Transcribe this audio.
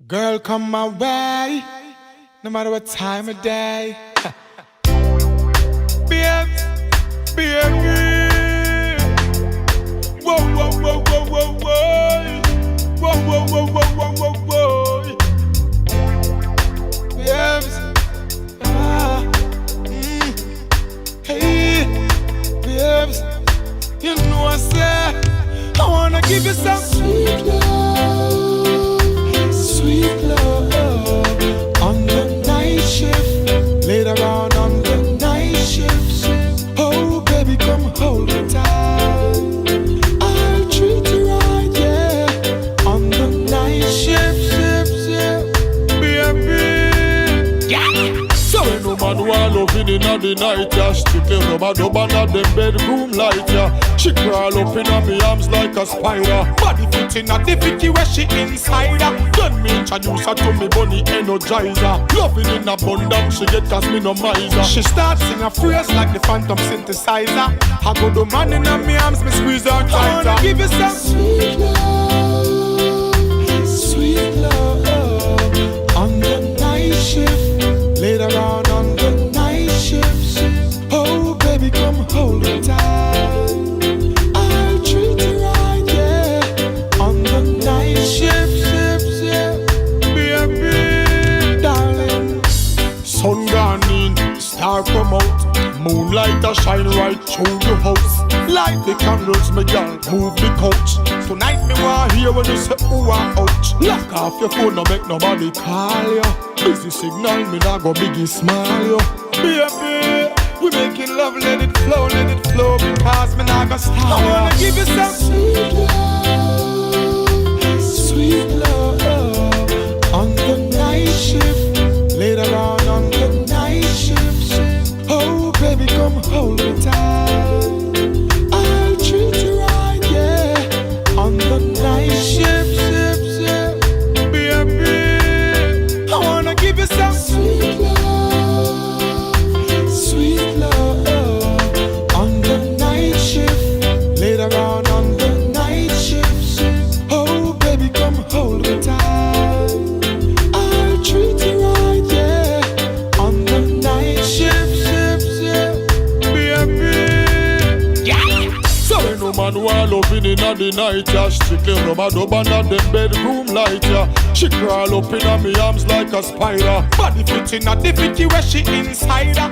Girl, come my way, no matter what time of day. Babes, baby. Whoa, whoa, whoa, whoa, whoa, whoa. Whoa, whoa, whoa, whoa, whoa, whoa, whoa. Babes, hey, babes. You know I said I wanna give you some sweet love on the night shift, later on the night shift. Oh baby, come hold me tight, I'll treat you right, yeah. On the night shift, baby, yeah. So when no man want loving inna the night, yeah. Strictly rub-a-dub under them bedroom light, yeah. She crawl up inna me arms like a spider. Body fit inna the fitty where she inside her. Then me introduce her to me bunny energizer. Loving in abundance, she get cause me no miser. She starts sing a phrase like the phantom synthesizer. I go the man inna me arms, me squeeze her tighter. I wanna give you some sweet love on the night shift, later on the night shift. Oh baby, come hold me tight, I'll treat you right, yeah. On the night shift, baby, darling. Sun gone in, star come out. Moonlight a shine right through the house. Light the candles, me girl, move the couch. Tonight me want hear when you say ooh and ouch. Lock off your phone, no make nobody call you. Busy signal, me nah go biggie smile you. Baby, we making love, let it flow, because me nah go stop. I wanna give you some sweet love on the night shift, later on the night shift. Oh baby, come hold me tight, I'll treat you right, yeah. On the night shift, baby, I wanna give you some sweet love on the night shift, later on the night shift. Oh baby, come hold me tight, I'll treat you right, yeah. On the night shift, baby, yeah. So when no man want loving inna the night, yeah. Strictly rub-a-dub under them bedroom light, yeah. She crawl up inna me arms like a spider. Body fit inna the fitty where she inside her.